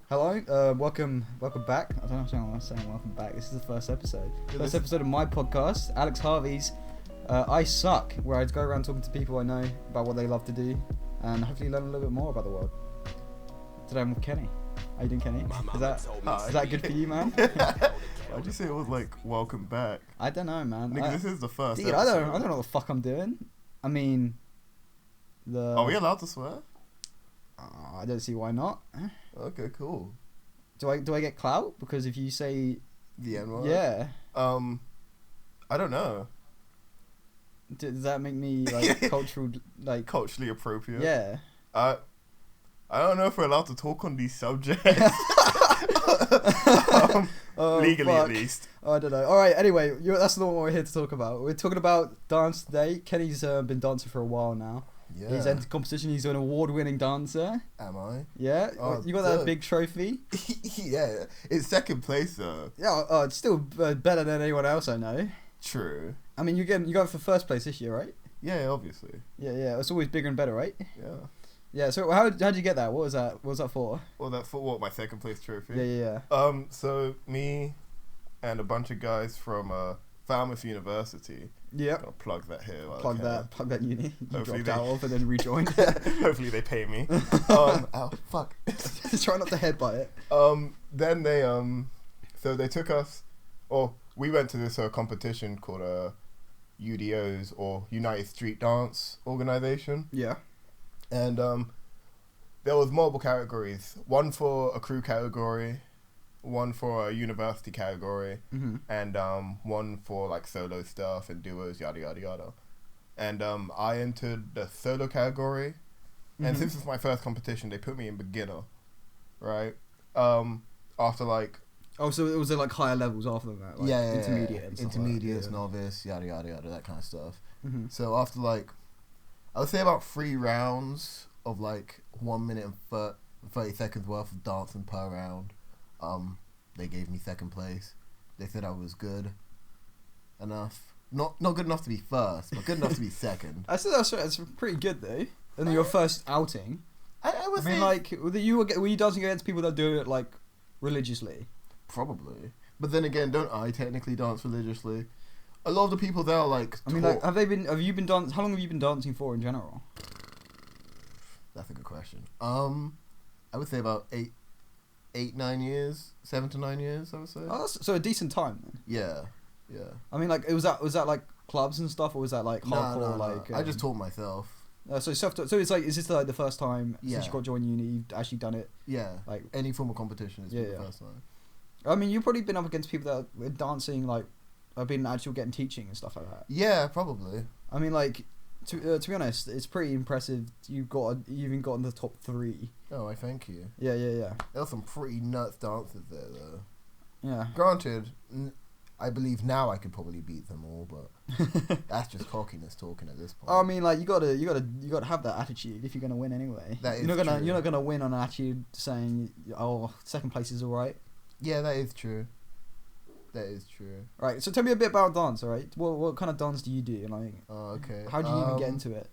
Hello, welcome back. I don't know why I'm saying welcome back. This is the first episode. First episode of my podcast, Alex Harvey's I Suck, where I go around talking to people I know about what they love to do and hopefully learn a little bit more about the world. Today I'm with Kenny. How you doing, Kenny? Is that good for you, man? Why'd you say it was like welcome back? I don't know, man. Nigga, this is the first dude, episode. I don't know what the fuck I'm doing. I mean, Are we allowed to swear? I don't see why not. Okay, cool. Do I get clout? Because if you say the N-word? Yeah. I don't know. Does that make me like culturally appropriate? Yeah. I don't know if we're allowed to talk on these subjects. Legally, fuck. at least. I don't know. All right. Anyway, that's not what we're here to talk about. We're talking about dance today. Kenny's been dancing for a while now. Yeah. He's entered competition. He's an award-winning dancer. Am I? Yeah. Oh, you got that big trophy. Yeah. It's second place though. Yeah. It's still better than anyone else I know. True. I mean, you going for first place this year, right? Yeah, obviously. Yeah. It's always bigger and better, right? Yeah. Yeah. So how'd you get that? What was that? What was that for? Well, that for what? My second place trophy. Yeah. So me and a bunch of guys from Falmouth University. Yep. I'll plug that here. Plug that uni. You Hopefully dropped out of and then rejoined. Hopefully they pay me. Ow, fuck. Try not to headbutt it. Then they so they took us, or we went to this competition called UDOs, or United Street Dance Organization. Yeah. And there was multiple categories. One for a crew category, one for a university category, Mm-hmm. and one for like solo stuff and duos, yada yada yada. And I entered the solo category, and since it's my first competition, they put me in beginner, right? After like. Oh, so it was like higher levels after that, like intermediate and stuff intermediate, like novice, yada yada yada, that kind of stuff. Mm-hmm. So after like, I would say about 3 rounds of like 1 minute and 30 seconds worth of dancing per round, they gave me second place. They said I was good enough, not good enough to be first, but good enough to be second. I said that's pretty good though. And then your first outing. I would say like, were you dancing against people that do it like religiously? Probably, but then again, don't I technically dance religiously? A lot of the people there are like. I mean, like, have you been dancing? How long have you been dancing for in general? That's a good question. I would say about 9 years, 7 to 9 years. I would say. Oh, that's so a decent time then. Yeah. I mean, like, was that like clubs and stuff, or was that like hardcore? No. Like, I just taught myself. So it's like, is this like the first time since Yeah. you got joined uni you've actually done it? Yeah. Like Any form of competition is the first time. I mean, you've probably been up against people that were dancing, like, have been actually getting teaching and stuff like that. Yeah, probably. I mean, like, to be honest, it's pretty impressive. You've even got in the top 3. Oh, I thank you. Yeah. There were some pretty nuts dancers there, though. Yeah. Granted, I believe now I could probably beat them all, but that's just cockiness talking at this point. I mean, like, you gotta have that attitude if you're gonna win anyway. That is you're true. not gonna win on an attitude saying, "Oh, second place is alright." Yeah, that is true. Right. So tell me a bit about dance. All right. What kind of dance do you do? Like, okay. How do you even get into it?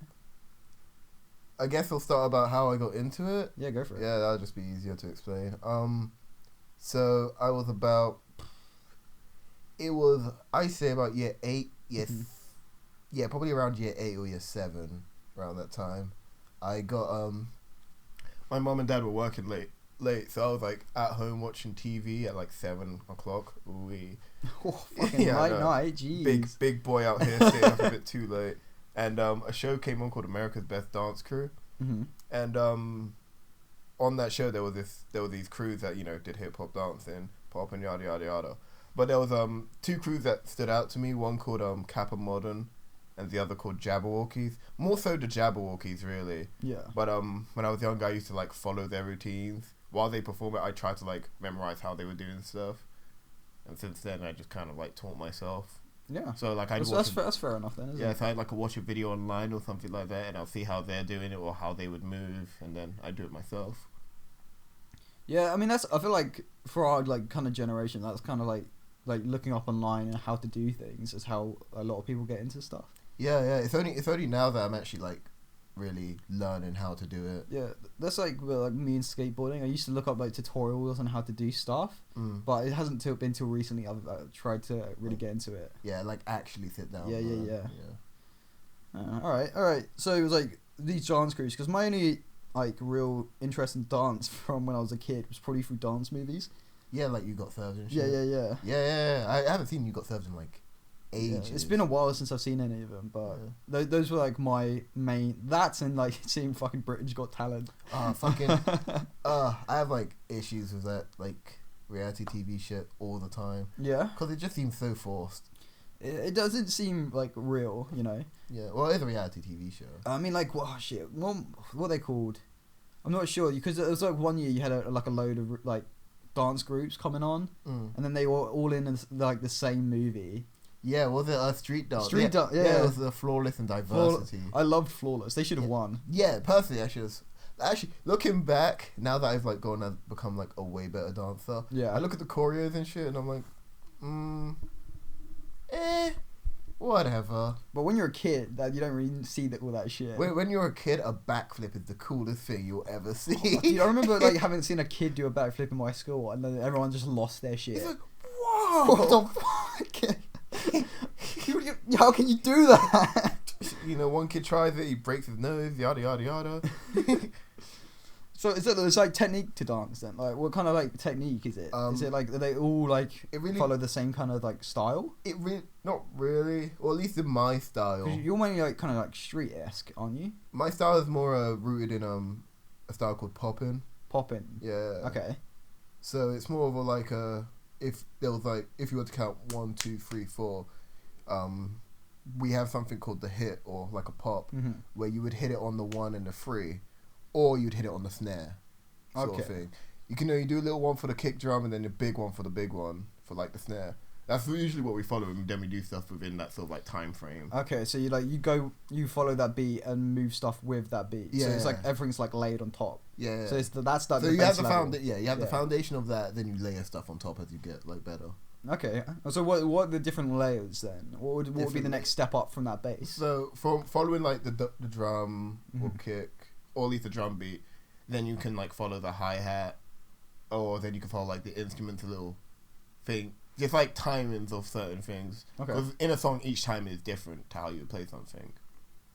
I guess I'll start about how I got into it. Yeah, go for it. Yeah, that'll just be easier to explain. So I was about. I say about year 8. Yes. Mm-hmm. Yeah, probably around year 8 or year 7, around that time. I got my mum and dad were working late, so I was like at home watching TV at like 7 o'clock. Oh, fucking night, jeez. Big boy out here staying up a bit too late. And a show came on called America's Best Dance Crew. Mm-hmm. And on that show there were these crews that, you know, did hip hop dancing, pop and yada yada yada. But there was 2 crews that stood out to me. One called Kappa Modern, and the other called Jabberwockies. More so the Jabberwockies, really. Yeah. But when I was young, I used to like follow their routines while they perform it. I tried to like memorize how they were doing stuff, and since then I just kind of like taught myself. Yeah. So like that's fair enough then. Isn't it? So I'd like watch a video online or something like that, and I'll see how they're doing it or how they would move, and then I do it myself. Yeah, I mean I feel like for our like kind of generation, that's kind of like looking up online and how to do things is how a lot of people get into stuff. Yeah. It's only now that I'm actually like really learning how to do it. Yeah, that's like me and skateboarding. I used to look up like tutorials on how to do stuff, but it hasn't been till recently I've tried to really get into it. Yeah, like actually sit down. Yeah. All right. So it was like these dance groups, because my only like real interest in dance from when I was a kid was probably through dance movies. Yeah, like You Got Served and shit. Yeah. I haven't seen You Got Served in like ages. Yeah, it's been a while since I've seen any of them, but those were like my main. That's and like seeing fucking Britain's Got Talent. I have like issues with that like reality TV shit all the time. Yeah, because it just seems so forced. It doesn't seem like real, you know. Yeah, well, it's a reality TV show. I mean, like, what are they called? I'm not sure, because it was like one year you had a load of like dance groups coming on, and then they were all in like the same movie. Yeah, was it a Street Dance? Yeah, it was the Flawless and Diversity. I loved Flawless. They should have won. Yeah, personally, I should have. Actually, looking back, now that I've like gone and become like a way better dancer, I look at the choreos and shit, and I'm like, whatever. But when you're a kid, that you don't really see all that shit. When you're a kid, a backflip is the coolest thing you'll ever see. Dude, I remember like having seen a kid do a backflip in my school, and then everyone just lost their shit. It's like, whoa! What the fuck? How can you do that? You know, one kid tries it, he breaks his nose, yada yada yada. So it's like technique to dance then? Like what kind of like technique is it? Is it like, do they all like follow the same kind of like style? Not really, or at least in my style. You're mainly like kind of like street-esque, aren't you? My style is more rooted in a style called poppin'. Poppin'. Yeah. Okay. So it's more of a like if there was like, if you were to count 1, 2, 3, 4, we have something called the hit, or like a pop, where you would hit it on the 1 and the 3, or you'd hit it on the snare, sort of thing. You can you do a little one for the kick drum and then a big one for the big one for like the snare. That's usually what we follow, and then we do stuff within that sort of like time frame. Okay, so you follow that beat and move stuff with that beat. Yeah. So it's like everything's like laid on top. Yeah. So that's that. So you have the foundation of that, then you layer stuff on top as you get like better. Okay. So what are the different layers then? What would be the next step up from that bass? So from following like the drum or kick, or at least the drum beat, then you can like follow the hi-hat, or then you can follow like the instrumental little thing. Just like timings of certain things. Okay. Because in a song, each time is different to how you play something.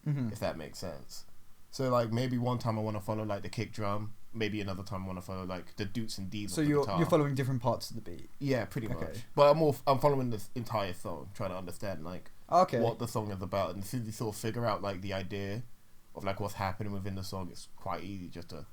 If that makes sense. So like maybe one time I want to follow like the kick drum. Maybe another time I want to follow like the doots and D's. So you're following different parts of the beat. Yeah, pretty much. But I'm following this entire song, trying to understand like what the song is about, and as soon as you sort of figure out like the idea of like what's happening within the song, it's quite easy just to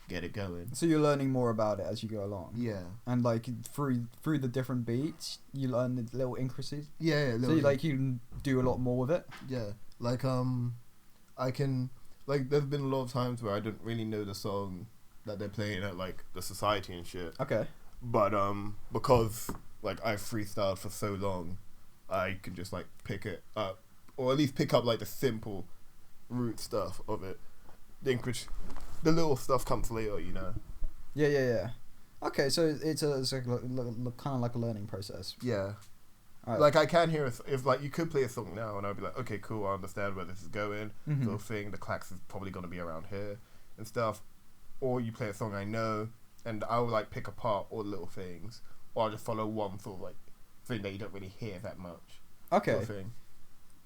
get it going. So you're learning more about it as you go along. Yeah. And like through the different beats, you learn the little intricacies. Yeah. So you can do a lot more with it. Yeah. Like I can like there's been a lot of times where I didn't really know the song that they're playing at like the society and shit. Okay. But because like I've freestyled for so long, I can just like pick it up, or at least pick up like the simple root stuff of it. The little stuff comes later, you know. Yeah. Okay, so it's like kind of like a learning process. Yeah. Right. Like I can hear if like you could play a song now, and I'd be like, okay, cool, I understand where this is going. Sort of thing. The clacks is probably gonna be around here and stuff. Or you play a song I know, and I'll like pick apart all the little things, or I'll just follow one sort of like thing that you don't really hear that much. Okay. Sort of thing.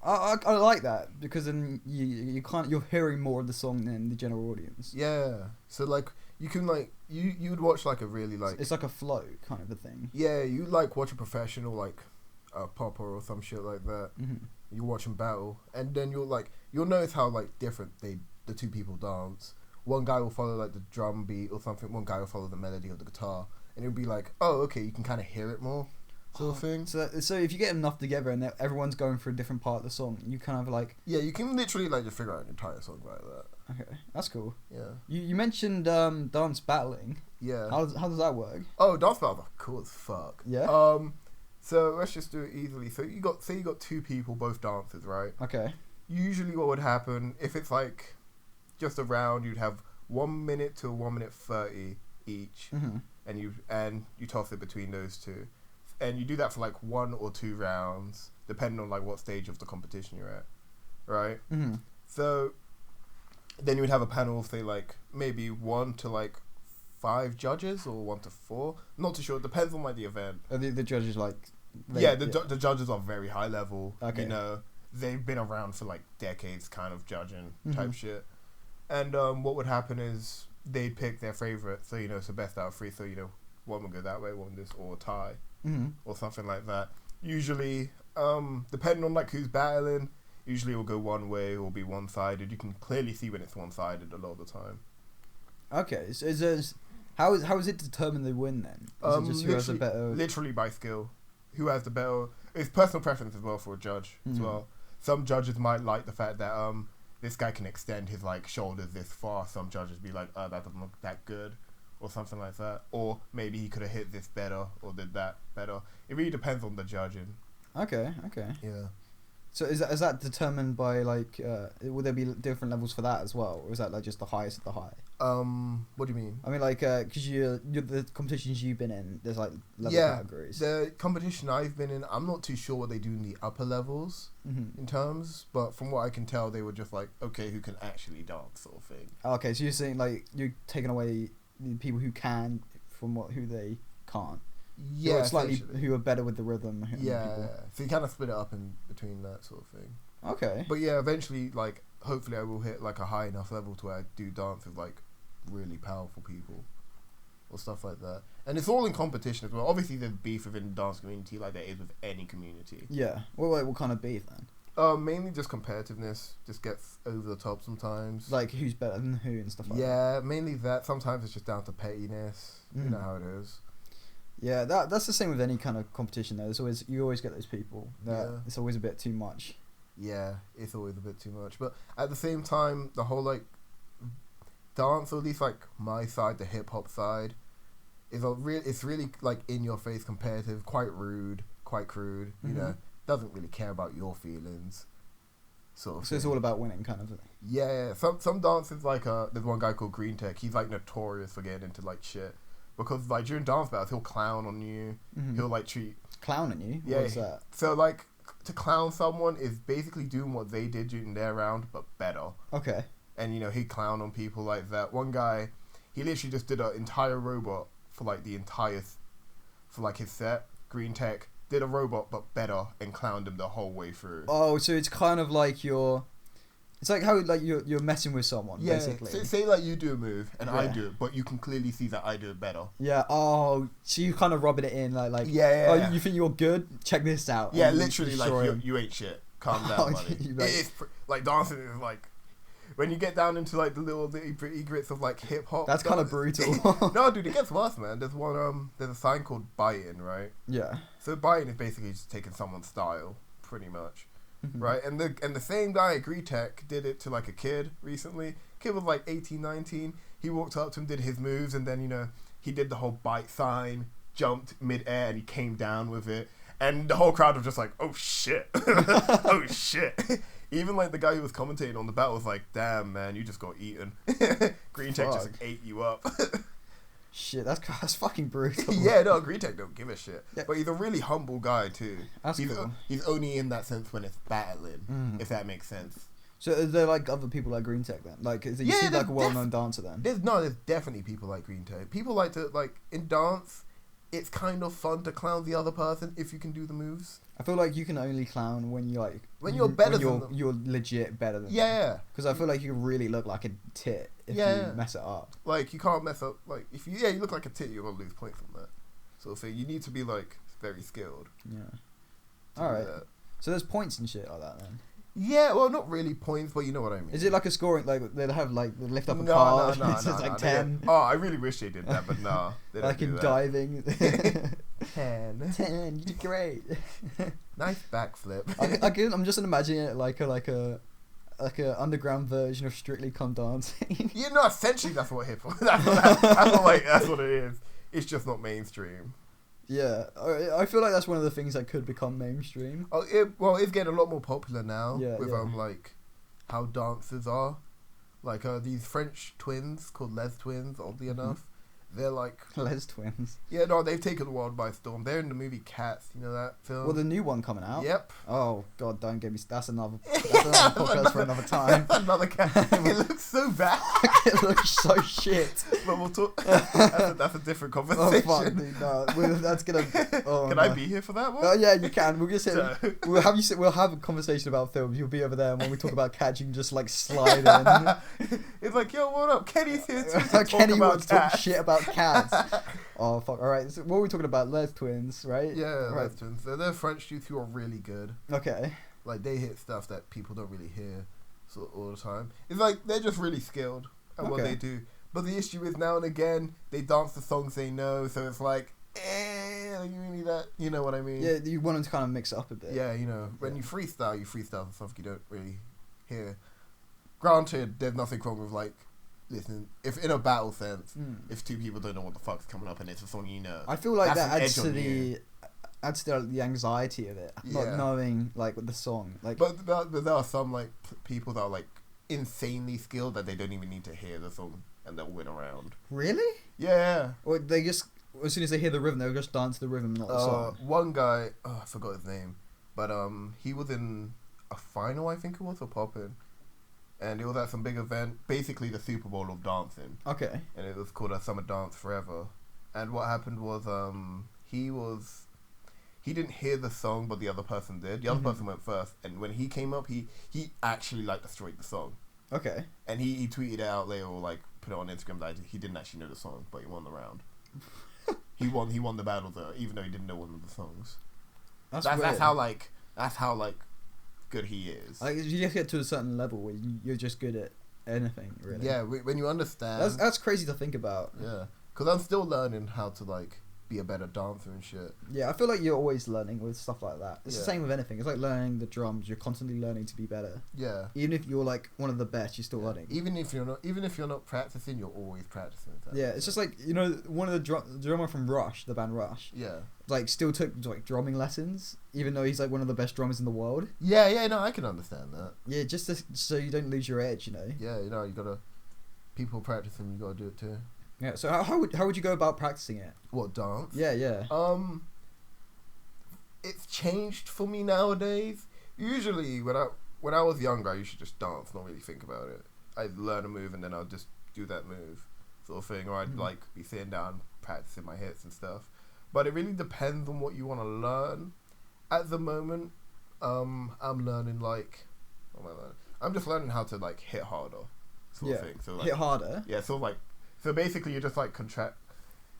I like that, because then you're hearing more of the song than the general audience. Yeah. So like you can like you'd watch like a really like it's like a flow kind of a thing. Yeah, you like watch a professional like a popper or some shit like that. You watch them battle, and then you'll notice how like different the two people dance. One guy will follow like the drum beat or something. One guy will follow the melody of the guitar, and it'll be like, oh, okay, you can kind of hear it more, sort of thing. So if you get enough together and everyone's going for a different part of the song, you kind of like you can literally like just figure out an entire song like that. Okay, that's cool. Yeah. You mentioned dance battling. Yeah. How does that work? Oh, dance battles are cool as fuck. Yeah. So let's just do it easily. So you got two people, both dancers, right? Okay. Usually, what would happen if it's like just a round, you'd have 1 minute to 1 minute 30 each, and you toss it between those two, and you do that for like 1 or 2 rounds, depending on like what stage of the competition you're at, right? So Then you would have a panel of, say, like, maybe 1 to, like, 5 judges or 1 to 4. Not too sure. It depends on, like, the event. Are the judges like? The judges are very high level. Okay. You know, they've been around for, like, decades kind of judging Mhm. type shit. And what would happen is they'd pick their favorite. So, you know, it's the best out of 3. So, you know, one would go that way, one this, or tie. Mm-hmm. Or something like that. Usually, depending on, like, who's battling, usually it will go one way or be one-sided. You can clearly see when it's one-sided a lot of the time. Okay, so how is it determined they win then? Is it just who has a better? Literally by skill. Who has the better? It's personal preference as well for a judge as well. Some judges might like the fact that this guy can extend his like shoulders this far. Some judges be like, oh, that doesn't look that good, or something like that. Or maybe he could have hit this better or did that better. It really depends on the judging. Okay. Yeah. So is that determined by like? Will there be different levels for that as well, or is that like just the highest of the high? What do you mean? I mean, like, because you're the competitions you've been in, there's like level categories. The competition I've been in, I'm not too sure what they do in the upper levels in terms, but from what I can tell, they were just like, okay, who can actually dance, sort of thing. Okay, so you're saying like you're taking away the people who can from who they can't. Yeah, slightly who are better with the rhythm. Yeah, so you kind of split it up in between that sort of thing. Okay. But yeah, eventually, like, hopefully I will hit like a high enough level to where I do dance with like really powerful people or stuff like that. And it's all in competition as well. Obviously there's beef within the dance community like there is with any community. Yeah. Well, what kind of beef then? Mainly just competitiveness just gets over the top sometimes. Like who's better than who and stuff like that. Yeah, mainly that. Sometimes it's just down to pettiness. You know how it is. Yeah, that's the same with any kind of competition though. You always get those people that it's always a bit too much. Yeah, it's always a bit too much. But at the same time, the whole like dance, or at least like my side, the hip hop side, it's really like in your face competitive, quite rude, quite crude. You know, doesn't really care about your feelings. Sort of. So it's all about winning, kind of. Yeah. Some dances like there's one guy called Green Tech. He's like notorious for getting into like shit. Because like during dance battles, he'll clown on you. He'll like treat clown on you. Yeah. What is that? So like to clown someone is basically doing what they did during their round, but better. Okay. And you know he clown on people like that. One guy, he literally just did an entire robot for like his set. Green Tech did a robot but better and clowned him the whole way through. Oh, so it's kind of like it's like how like you're messing with someone, basically. Say like you do a move and I do it, but you can clearly see that I do it better. Yeah. Oh, so you kind of rubbing it in like. Yeah. Oh, you think you're good? Check this out. Yeah, literally like you ain't shit. Calm down, buddy. It's like dancing is like when you get down into like the little nitty grits of like hip hop. That's kind of brutal. No, dude, it gets worse, man. There's there's a sign called biting, right? Yeah. So biting is basically just taking someone's style, pretty much. Right, and the same guy at Greetech did it to like a kid recently. Kid was like 18, 19. He walked up to him, did his moves, and then he did the whole bite sign, jumped mid-air, and he came down with it. And the whole crowd was just like, "Oh shit, oh shit." Even like the guy who was commentating on the battle was like, "Damn man, you just got eaten." Greetech just ate you up. Shit, that's fucking brutal. Yeah, no, Green Tech don't give a shit. Yeah. But he's a really humble guy too. That's cool. He's only in that sense when it's battling, if that makes sense. So are there like other people like Green Tech then? Like, you seem like a well-known dancer then? There's definitely people like Green Tech. People like to, like, in dance, it's kind of fun to clown the other person if you can do the moves. I feel like you can only clown when you like... When you're better than them. You're legit better than them. Yeah. Because I feel like you really look like a tit if you mess it up. Like, you can't mess up... Like, if you look like a tit, you're going to lose points from that sort of thing. You need to be, like, very skilled. Yeah. Alright. So there's points and shit like that then? Yeah, well, not really points, but you know what I mean. Is it like a scoring, like, they'll have, like, they lift up a card, no, it's like 10? Oh, I really wish they did that, but no. They don't like in that. diving. 10. 10, you did great. Nice backflip. I'm just imagining it like a underground version of Strictly Come Dancing. Yeah, no, essentially that's what hip hop. That's what it is. It's just not mainstream. Yeah, I feel like that's one of the things that could become mainstream. Oh, it's getting a lot more popular now with like how dancers are, like these French twins called Les Twins, oddly enough, They're like Les twins. yeah, no, they've taken the world by storm. They're in the movie Cats. You know that film? Well, the new one coming out. Yep. Oh God, don't get me. That's another podcast for another time. Another cat. It looks so bad. It looks so shit. But we'll talk. That's a different conversation. Oh fuck, dude, no. That's gonna. Oh, Can no. I be here for that one? Oh yeah, you can. We'll just sit. So- We'll have you sit. We'll have a conversation about films. You'll be over there, and when we talk about Cats, you can just like slide in. It's like, yo, what up? Kenny's here to Kenny talk wants to about talk cats. shit about cats. Oh fuck! All right, so what were we talking about? Les twins, right? Yeah, right. Les twins. They're French dudes who are really good. Okay. Like they hit stuff that people don't really hear all the time. It's like they're just really skilled at what Okay. they do. But the issue is now and again they dance the songs they know, so it's like, like you really that, you know what I mean? Yeah, you want them to kind of mix it up a bit. Yeah, you know, when Yeah. you freestyle the stuff you don't really hear. Granted, there's nothing wrong with like listening. If in a battle sense, if two people don't know what the fuck's coming up and it's a song you know, I feel like That's that an adds edge to on the the anxiety of it, Yeah. not knowing like with the song. Like, But there are some like people that are like insanely skilled that they don't even need to hear the song and they'll win around. really? Yeah. Or they just as soon as they hear the rhythm, they'll just dance to the rhythm, not the song. One guy, I forgot his name, but he was in a final, I think it was, for Poppin', and it was at some big event, basically the Super Bowl of dancing, Okay. and it was called a Summer Dance Forever. And what happened was he didn't hear the song, but the other person did. The other person went first, and when he came up, he actually like destroyed the song. Okay. And he tweeted it out later or like put it on Instagram that he didn't actually know the song, but he won the round. He won the battle though, even though he didn't know one of the songs. That's how good he is. Like you just get to a certain level where you're just good at anything, really. Yeah, when you understand. That's crazy to think about. Yeah, because I'm still learning how to like be a better dancer and shit. Yeah, I feel like you're always learning with stuff like that. It's the Yeah. same with anything. It's like learning the drums. You're constantly learning to be better. Yeah. Even if you're like one of the best, you're still learning. Even if you're not practicing, you're always practicing. Yeah, it's just like, you know, one of the drummer from Rush, the band Rush, Yeah. like still took like drumming lessons, even though he's like one of the best drummers in the world. Yeah, no, I can understand that. Yeah, just so you don't lose your edge, you know. Yeah, you know, you gotta, people practicing, you gotta do it too. Yeah. So how would you go about practicing it? What, dance? Yeah. It's changed for me nowadays. Usually, when I was younger, I used to just dance, not really think about it. I'd learn a move and then I'd just do that move, sort of thing. Or I'd like be sitting down practicing my hits and stuff. But it really depends on what you want to learn. At the moment, I'm learning like, what am I learning? I'm just learning how to like hit harder, sort of thing. So like, hit harder. yeah, so basically you're just like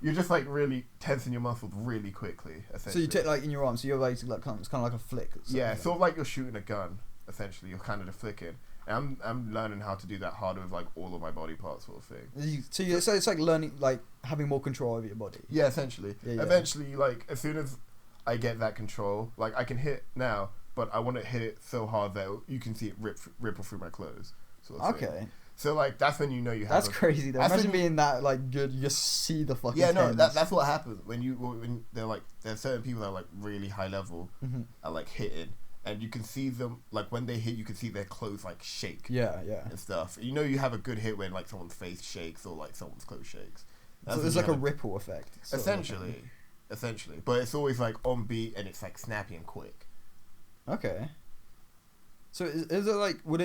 you're just like really tensing your muscles really quickly, essentially. So you take like in your arm, so you're like it's kind of like a flick. Yeah, sort of like you're shooting a gun, essentially. You're kind of just flicking. And I'm learning how to do that harder with like all of my body parts, sort of thing. So it's like learning, like having more control over your body. Yeah, essentially. Yeah. Eventually, like as soon as I get that control, like I can hit now, but I want to hit it so hard that you can see it ripple through my clothes. Sort of thing. Okay. So like that's when you know you have. That's crazy though. that's Imagine when being that like good. You just see the fucking. Yeah, no, tens. that's what happens when there's certain people that are like really high level are like hitting, and you can see them like when they hit, you can see their clothes like shake. Yeah. And stuff. You know you have a good hit when like someone's face shakes or like someone's clothes shakes. So there's like a ripple effect. sort of Essentially, but it's always like on beat and it's like snappy and quick. Okay. So is it like would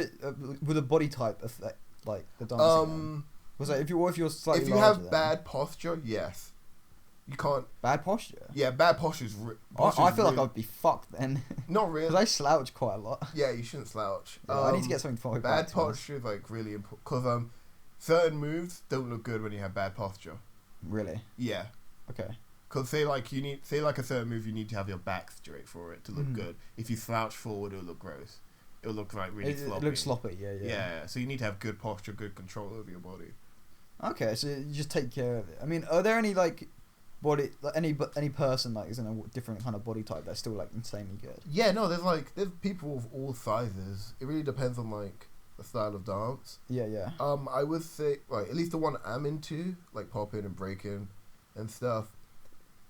a body type affect like the dancing? Was like if you're slightly if you larger have then- bad posture, yes, you can't. bad posture. Yeah, bad posture is. I feel like I'd be fucked then. Not really. Because I slouch quite a lot. Yeah, you shouldn't slouch. Yeah, I need to get something for my Bad practice. posture is like really important because certain moves don't look good when you have bad posture. Really? Yeah, Okay. because say like a certain move, you need to have your back straight for it to look good. If you slouch forward, it'll look gross. It'll look like really sloppy. It looks sloppy. Yeah. Yeah, so you need to have good posture, good control over your body. Okay, so you just take care of it. I mean, are there any like body like, any person like is in a different kind of body type that's still like insanely good? Yeah, no, there's people of all sizes. It really depends on like the style of dance. Yeah. I would say like at least the one I'm into, like popping and breaking and stuff.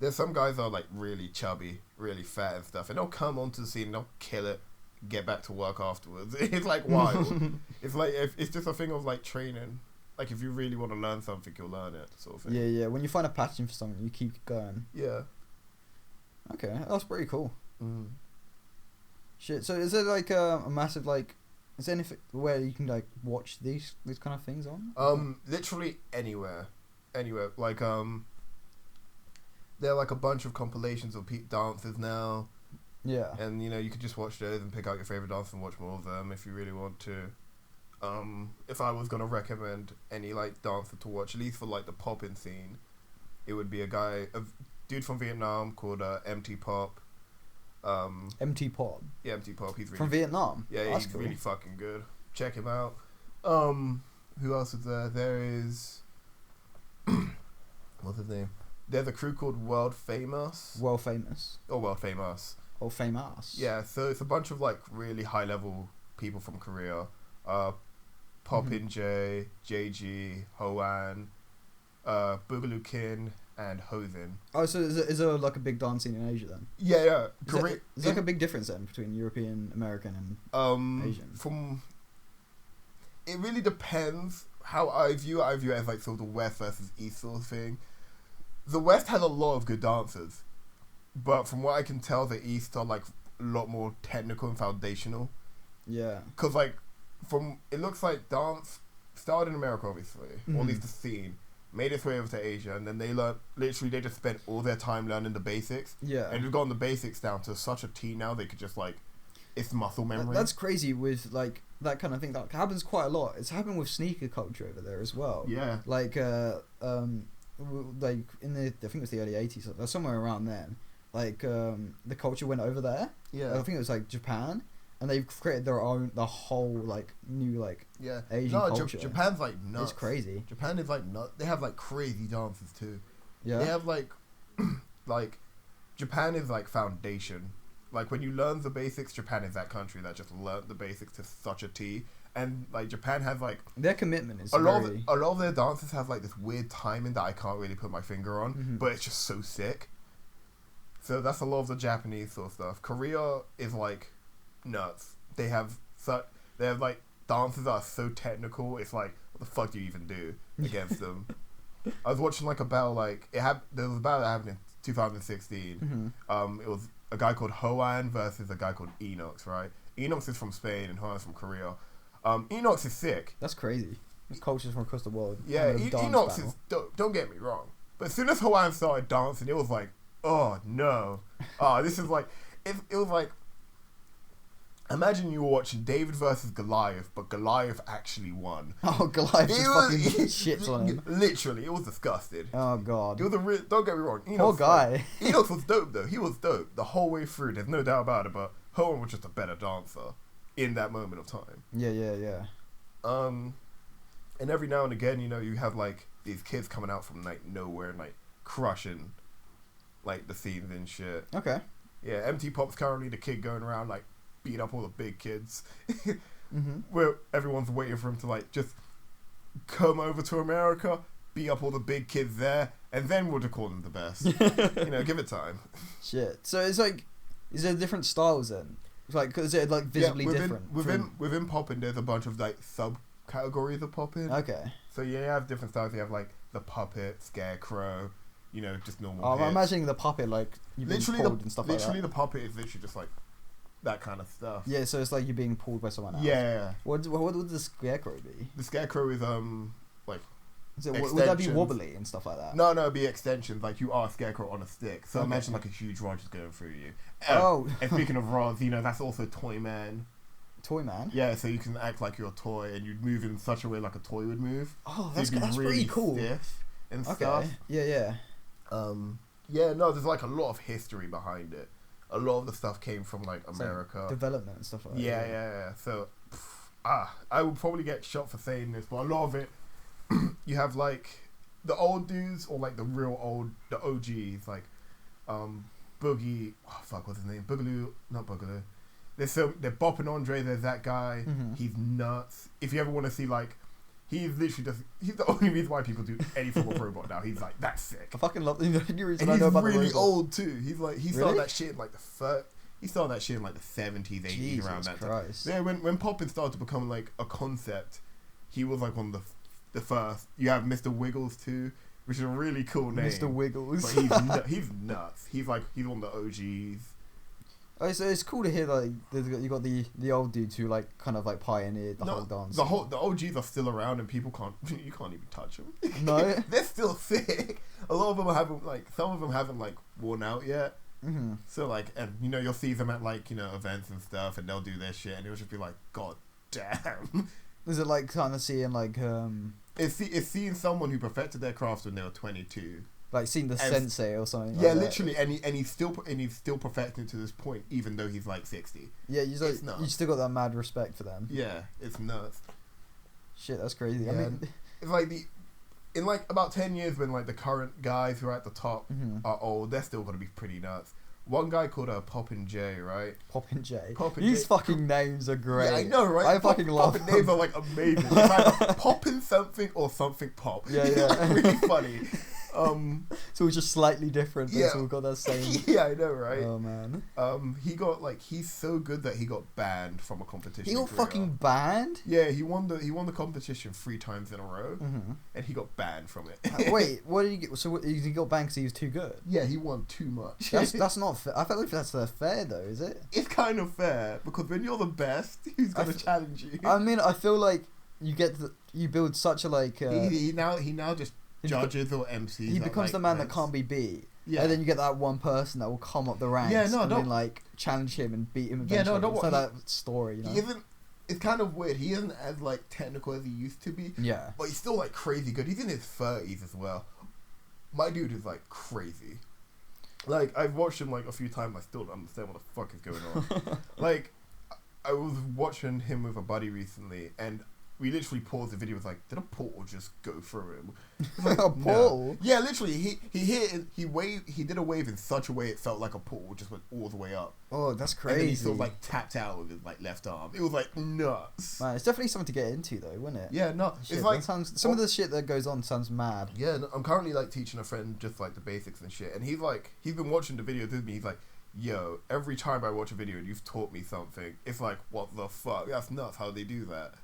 There's some guys that are like really chubby, really fat and stuff, and they'll come onto the scene, they'll kill it, get back to work afterwards. It's like wild. It's like it's just a thing of like training like if you really want to learn something, you'll learn it, sort of thing. Yeah. When you find a passion for something, you keep going. Yeah. Okay, that's pretty cool. Mm. Shit. So is there like a massive like? Is there anything where you can like watch these kind of things on? Literally anywhere. Like there are like a bunch of compilations of dances now. Yeah. And you could just watch those and pick out your favorite dance and watch more of them if you really want to. If I was gonna recommend any like dancer to watch, at least for like the poppin' scene, it would be a dude from Vietnam called MT Pop. MT Pop. Yeah, MT Pop. He's really from Vietnam. Yeah, he's cool. Really fucking good. Check him out. Who else is there? There is what's his name? There's a crew called World Famous. World Famous. Oh, World Famous. Oh, Famous. Yeah, so it's a bunch of like really high level people from Korea. Poppin J, JG, Hoan, Boogaloo Kin, and Hosin. Oh, so is there like a big dance scene in Asia then? Yeah. Is there like a big difference then between European, American, and Asian? It really depends how I view it. I view it as like sort of the West versus East sort of thing. The West has a lot of good dancers, but from what I can tell, the East are like a lot more technical and foundational. Yeah. Because like, it looks like dance started in America, obviously, or at least the scene, made its way over to Asia, and then they just spent all their time learning the basics. Yeah. And we've gotten the basics down to such a T now, they could just like, it's muscle memory. That's crazy with like that kind of thing. That happens quite a lot. It's happened with sneaker culture over there as well. Yeah. Like like in the I think it was the early 80s, or somewhere around then. Like the culture went over there. Yeah. I think it was like Japan, and they've created the whole like new like Asian culture. Japan's like nuts. It's crazy. Japan is like nuts. They have like crazy dances too. Yeah. They have like like Japan is like foundation. Like when you learn the basics, Japan is that country that just learned the basics to such a T. And like Japan has like their commitment is a lot of their dances have like this weird timing that I can't really put my finger on, but it's just so sick. So that's a lot of the Japanese sort of stuff. Korea is like nuts. They have like dances that are so technical. It's like, what the fuck do you even do against them? I was watching like a battle there was a battle that happened in 2016. It was a guy called Hoan versus a guy called Enox, right? Enox is from Spain and Hoan is from Korea. Enox is sick. That's crazy. There's cultures from across the world. Yeah, Enox is don't get me wrong, but as soon as Hoan started dancing, it was like, oh no, this is like it was like, imagine you were watching David versus Goliath, but Goliath actually won. Oh, Goliath just fucking shits on him. Literally, it was disgusting. Oh god. It was don't get me wrong. Poor guy. Enox was dope though. He was dope the whole way through. There's no doubt about it. But Hoan was just a better dancer in that moment of time. Yeah. And every now and again, you have like these kids coming out from like nowhere and like crushing like the scenes and shit. Okay. Yeah, MT Pop's currently the kid going around like beating up all the big kids. Where everyone's waiting for him to like just come over to America, beat up all the big kids there, and then we'll just call them the best. Give it time. Shit. So it's like, is there different styles then? Like, is it like visibly different? Within poppin', there's a bunch of like subcategories of poppin'. Okay. So you have different styles. You have like the puppet, scarecrow, just normal. I'm imagining the puppet like you've been pulled and stuff like that. Literally, the puppet is literally just like that kind of stuff. Yeah, so it's like you're being pulled by someone else. Yeah. What would the scarecrow be? The scarecrow is like. Would that be wobbly and stuff like that? No, it'd be extensions. Like you are a scarecrow on a stick. So imagine like a huge rod just going through you. And speaking of rods, that's also Toy Man. Toy Man? Yeah, so you can act like you're a toy and you'd move in such a way like a toy would move. Oh, that's really pretty cool. Stiff and okay. stuff. Yeah. There's like a lot of history behind it. A lot of the stuff came from like America. Like development and stuff like that. Yeah. So, I would probably get shot for saying this, but a lot of it, you have like the old dudes or like the OGs, like Boogie. Oh fuck, what's his name? Boogaloo, not Boogaloo. They're bopping Andre. There's that guy. He's nuts. If you ever want to see like, he's the only reason why people do any form of robot now. He's like, that's sick. I fucking love the reason. And I know about really the old too. He's like he started that shit in like he started that shit in like the 70s, 80s, Jesus around that Christ. time. Yeah, when poppin' started to become like a concept, he was like one of the the first. You have Mr. Wiggles too, which is a really cool name. Mr. Wiggles. But he's nuts. He's one of the OGs. Oh, so it's cool to hear like you got the old dudes who like kind of like pioneered the whole dance. The OGs are still around and people you can't even touch them. No, they're still sick. A lot of them haven't some of them haven't like worn out yet. Mm-hmm. So like, and you'll see them at like events and stuff, and they'll do their shit, and it'll just be like, God damn. Is it like kind of seeing like It's seeing someone who perfected their craft when they were 22. Like seeing the sensei or something. Yeah, like literally, that. and he's still perfecting to this point, even though he's like 60. Yeah, you still got that mad respect for them. Yeah, it's nuts. Shit, that's crazy. Yeah, I mean, it's like in like about 10 years when like the current guys who are at the top are old, they're still gonna be pretty nuts. One guy called Poppin' J, right? Poppin' J. These fucking names are great. Yeah, I know, right? I fucking love Poppin' names are like amazing. It's either Poppin' something or something pop. Yeah. Really funny. So it's just slightly different, but it's all got that same. Yeah, I know, right? Oh man. He's so good that he got banned from a competition. He got fucking banned? Yeah, he won the competition 3 times in a row, and he got banned from it. Wait, what did he get? So he got banned because he was too good. Yeah, he won too much. That's not fair. I feel like that's fair though, is it? It's kind of fair because when you're the best, who's gonna challenge you? I mean, I feel like you build such a like. He now just judges or MCs. He becomes the man that can't be beat. Yeah. And then you get that one person that will come up the ranks and then like challenge him and beat him eventually. It's like that story, He isn't. It's kind of weird. He isn't as like technical as he used to be. Yeah. But he's still like crazy good. He's in his 30s as well. My dude is like crazy. Like I've watched him like a few times. I still don't understand what the fuck is going on. Like I was watching him with a buddy recently, and we literally paused the video. Was like, did a portal just go through him? Like, a portal? No. Yeah, literally. He did a wave in such a way it felt like a portal just went all the way up. Oh, that's crazy. And then he sort of like tapped out with his like left arm. It was like nuts. Man, it's definitely something to get into though, wouldn't it? Yeah, no. Shit, it's like some of the shit that goes on sounds mad. Yeah, no, I'm currently like teaching a friend just like the basics and shit, and he's been watching the videos with me. He's like, yo, every time I watch a video and you've taught me something, it's like, what the fuck? That's nuts how they do that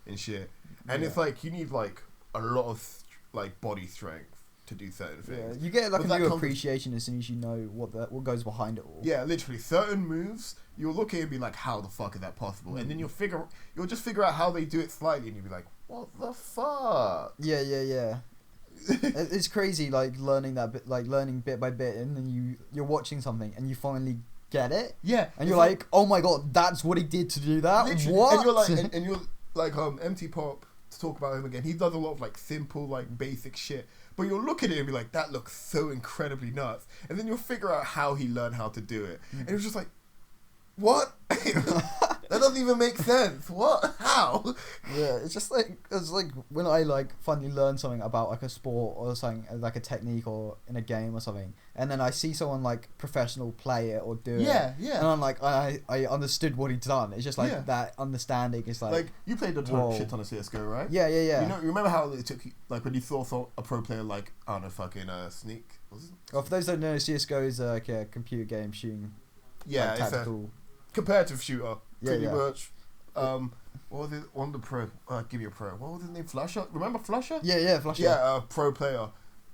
and shit. And it's like you need like a lot of like body strength to do certain things. Yeah, you get like a new appreciation as soon as you know what goes behind it all. Yeah, literally, certain moves you'll look at it and be like, how the fuck is that possible? And then you'll just figure out how they do it slightly, and you'll be like, what the fuck? Yeah. It's crazy, like learning bit by bit, and then you're watching something and you finally get it. Yeah, and you're like, oh my god, that's what he did to do that. Literally. What? And you're like, MT Pop, to talk about him again. He does a lot of like simple, like basic shit. But you'll look at it and be like, that looks so incredibly nuts. And then you'll figure out how he learned how to do it. And it was just like, what? That doesn't even make sense. What? How? Yeah, it's like when I like finally learn something about like a sport or something, like a technique or in a game or something, and then I see someone like professional play it or do it. Yeah. And I'm like, I understood what he'd done. It's just like that understanding is like you played a shit ton of CS:GO, right? Yeah. You remember how it took you, like when you saw a pro player like, I don't know, fucking Sneak? Was it? Well, for those that don't know, CS:GO is like a computer game shooting. Yeah, like, tactical. Comparative shooter, pretty yeah. much. What was it on the pro? Give me a pro. What was his name? Flusher. Remember Flusher? Yeah, Flusher. Yeah, pro player.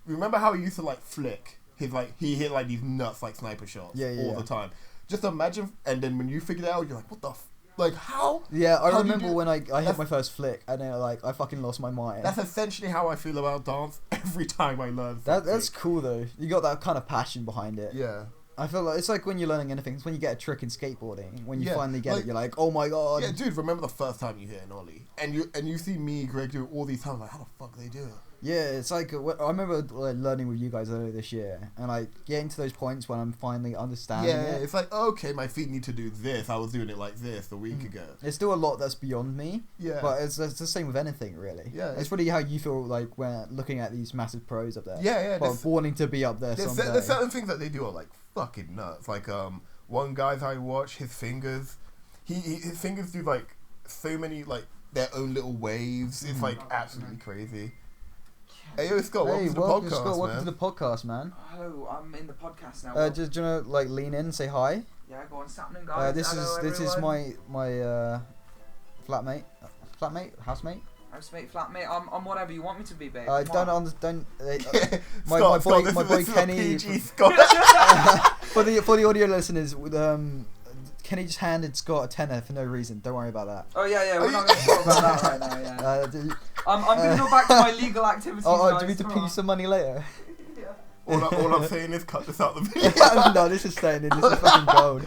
Remember how he used to like flick? He hit like these nuts like sniper shots all the time. Just imagine, and then when you figured it out, you're like, what the like how? Yeah, I remember when I hit my first flick, and then like I fucking lost my mind. That's essentially how I feel about dance every time I learn something. That's cool though. You got that kind of passion behind it. Yeah. I feel like it's like when you're learning anything. It's when you get a trick in skateboarding. When you finally get it, you're like, oh my god. Yeah, dude. Remember the first time you hit an ollie, and you see me, Greg, do it all these times. Like, how the fuck do they do it? Yeah, it's like I remember like, learning with you guys earlier this year, and like getting to those points when I'm finally understanding it. Yeah, it's like, okay, my feet need to do this. I was doing it like this a week ago. There's still a lot that's beyond me. Yeah, but it's the same with anything really. Yeah, it's really how you feel like when looking at these massive pros up there. Yeah. But wanting to be up there someday. There's certain things that they do are like fucking nuts. Like one guy that I watch, his fingers, his fingers do like so many like their own little waves. It's like absolutely crazy. Hey, yo, Scott, welcome to the podcast, Scott, man. welcome to the podcast, man. Hello, I'm in the podcast now. Do you want to like lean in and say hi? Yeah, go on, what's happening, guys? This is my flatmate, housemate. Housemate, flatmate, I'm whatever you want me to be, babe. I Come don't on. understand. My Scott, boy this is a Kenny. PG, Scott. For the audio listeners, Kenny just handed Scott a tenner for no reason. Don't worry about that. Oh yeah, we're not going to talk about that right now. Yeah. I'm going to go back to my legal activities. Do guys, we need to come pay you on. some money later? All I'm saying is cut this out the video. No, this is staying in. This is fucking gold.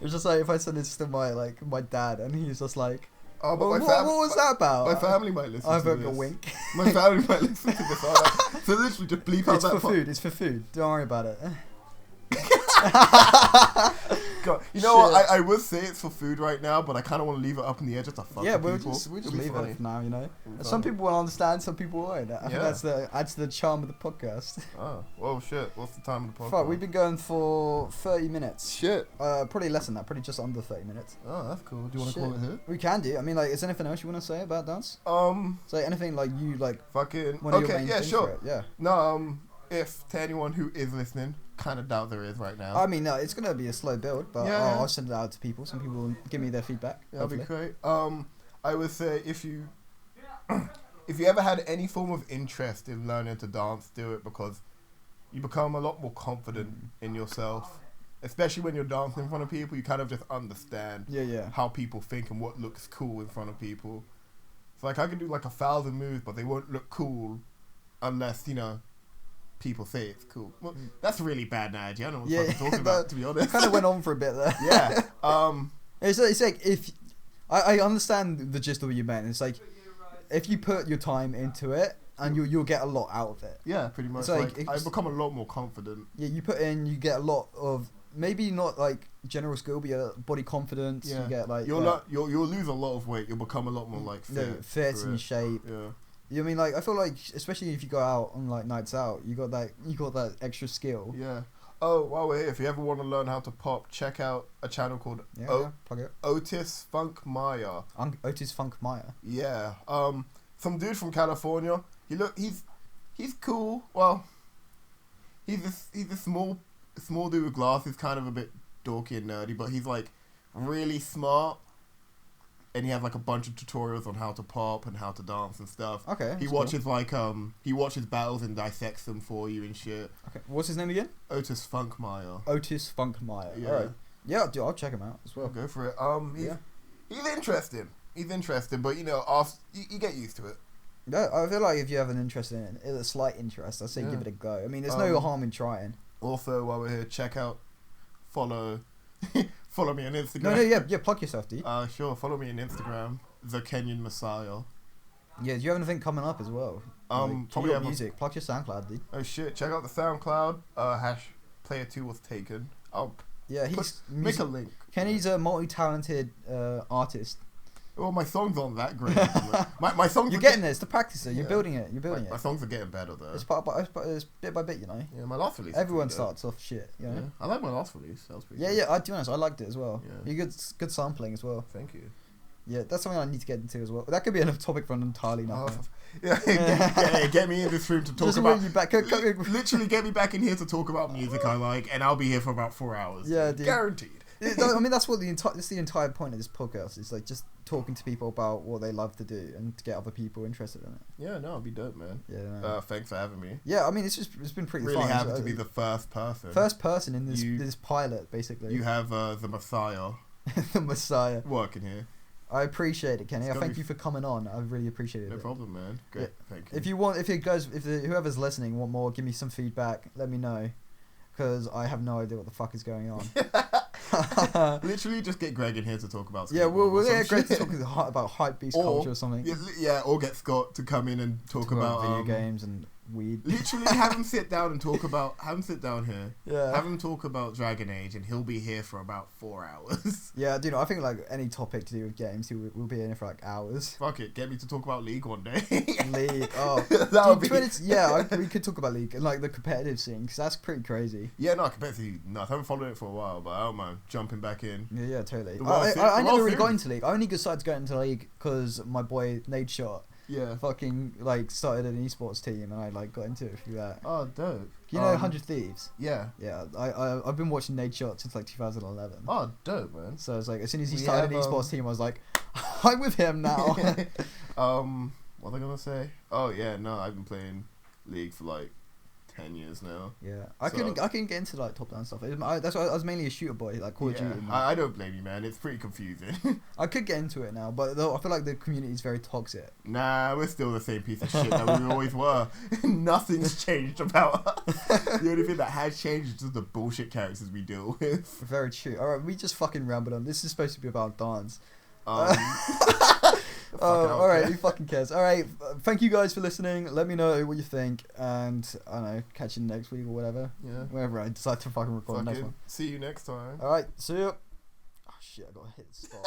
It's just like if I send this to my dad and he's just like, Oh, but what was that about? My family might listen I to have this. a wink. My family might listen to this. So literally just bleep out It's that for part. food. It's for food. Don't worry about it. God, you know what? I would say it's for food right now, but I kind of want to leave it up in the air just to fuck Yeah, with we'll people. just It'll be leave funny. it for now, you know. It'll be Some funny. people will understand, some people won't. I think Yeah. adds to the charm of the podcast. Oh, well, shit. What's the time of the podcast? Fuck, we've been going for 30 minutes. Shit. Probably less than that. Probably just under 30 minutes. Oh, that's cool. Do you want to call it here? We can do. I mean, like, is there anything else you want to say about dance? So anything like you like Fucking. one of your Okay, main yeah, things sure. for it? Yeah. No, if to anyone who is listening, kind of doubt there is right now. I mean, no, it's gonna be a slow build, but Yeah. I'll send it out to people. Some people will give me their feedback. That'll be hopefully. great. I would say if you ever had any form of interest in learning to dance, do it because you become a lot more confident in yourself. Especially when you're dancing in front of people, you kind of just understand Yeah. how people think and what looks cool in front of people. So like I can do like 1,000 moves, but they won't look cool unless, people say it's cool. Well, that's a really bad analogy. I don't know what Yeah, I'm talking about, to be honest. Kind of went on for a bit there. Yeah. It's like if I understand the gist of what you meant. It's like if you put your time into it and you'll get a lot out of it. Yeah, pretty much. It's Like, like I've become a lot more confident. Yeah, you put in, you get a lot of maybe not like general skill, but your body confidence. Yeah. You get like You'll lose a lot of weight. You'll become a lot more like fit. in shape. Yeah. You know what I mean, like I feel like especially if you go out on like nights out, you got that extra skill. Yeah. Oh, while we're here, if you ever want to learn how to pop, check out a channel called Plug it. Otis Funk Maya. Otis Funk Maya. Yeah. Some dude from California. He's cool. Well, he's a small dude with glasses, kind of a bit dorky and nerdy, but he's like really smart. And he has like a bunch of tutorials on how to pop and how to dance and stuff. Okay. He watches he watches battles and dissects them for you and shit. Okay. What's his name again? Otis Funk Maya. Otis Funk Maya. Yeah. Alright. Yeah, dude, I'll check him out as well. Go for it. He's interesting. He's interesting, but after you get used to it. Yeah, I feel like if you have an interest in it, a slight interest, I'd say give it a go. I mean, there's no harm in trying. Also, while we're here, check out, follow me on Instagram. No, yeah, plug yourself, dude. Sure, follow me on Instagram, The Kenyan Messiah. Yeah, do you have anything coming up as well? Probably your have music. Plug your SoundCloud, dude. Oh shit, check out the SoundCloud, #player 2 was taken. Yeah, he's make a link. Kenny's a multi-talented artist. Well, my songs aren't that great. my songs. You're getting there. It's the practicer. You're building it. My songs are getting better though. It's it's bit by bit, you know. Yeah, my last release. Everyone starts off shit, you know. Yeah. I like my last release. That was pretty. Yeah, good. yeah. To be honest, I liked it as well. Yeah. You good sampling as well. Thank you. Yeah, that's something I need to get into as well. That could be another topic for an entirely another. Get me in this room to talk Just about. bring you back. Literally, get me back in here to talk about music I like, and I'll be here for about 4 hours. Yeah, dude. Guaranteed. I mean, that's the entire point of this podcast. It's like just talking to people about what they love to do and to get other people interested in it. Yeah, no, it'd be dope, man. Yeah. Thanks for having me. Yeah, I mean, it's been pretty Really fun. happy to be the first person. in this pilot, basically. You have the Messiah the Messiah. working here. I appreciate it, Kenny. It's I gonna thank be you for coming on. I really appreciate it. No problem, man. Great, thank you. If whoever's listening want more, give me some feedback. Let me know, because I have no idea what the fuck is going on. Literally, just get Greg in here to talk about. Yeah, we'll skateboarding or get some Greg to shit. talk about hype beast culture or something. Yeah, or get Scott to come in and talk about video games and weed. Literally, have him sit down and talk about. Have him sit down here. Yeah. Have him talk about Dragon Age, and he'll be here for about 4 hours. Yeah, dude. I think like any topic to do with games, we'll be in it for like hours. Fuck it, get me to talk about League one day. League, oh, that would be. we could talk about League and like the competitive scene because that's pretty crazy. Yeah, no, competitive. No, I haven't followed it for a while, but I don't mind jumping back in. Yeah, totally. The World I never really Series. got into League. I only decided to go into League because my boy Nade Shot Yeah. fucking like started an esports team and I like got into it through that. Oh, dope. You know 100 Thieves? Yeah. Yeah, I've been watching Nade Shot since like 2011. Oh, dope, man. So it's like as soon as he We started an have, esports team, I was like, I'm with him now. What was I gonna say? Oh yeah, no, I've been playing League for like 10 years now. Yeah, I couldn't get into like top down stuff. That's why I was mainly a shooter boy, like Call of Duty. I don't blame you, man. It's pretty confusing. I could get into it now, but though I feel like the community is very toxic. Nah, we're still the same piece of shit that we always were. Nothing's changed about us. The only thing that has changed is just the bullshit characters we deal with. Very true. All right, we just fucking rambled on. This is supposed to be about dance. All right, who fucking cares? All right, thank you guys for listening. Let me know what you think, and I don't know, catch you next week or whatever. Yeah. Whenever I decide to fucking record the next one. See you next time. All right, see you. Oh shit, I gotta hit stop.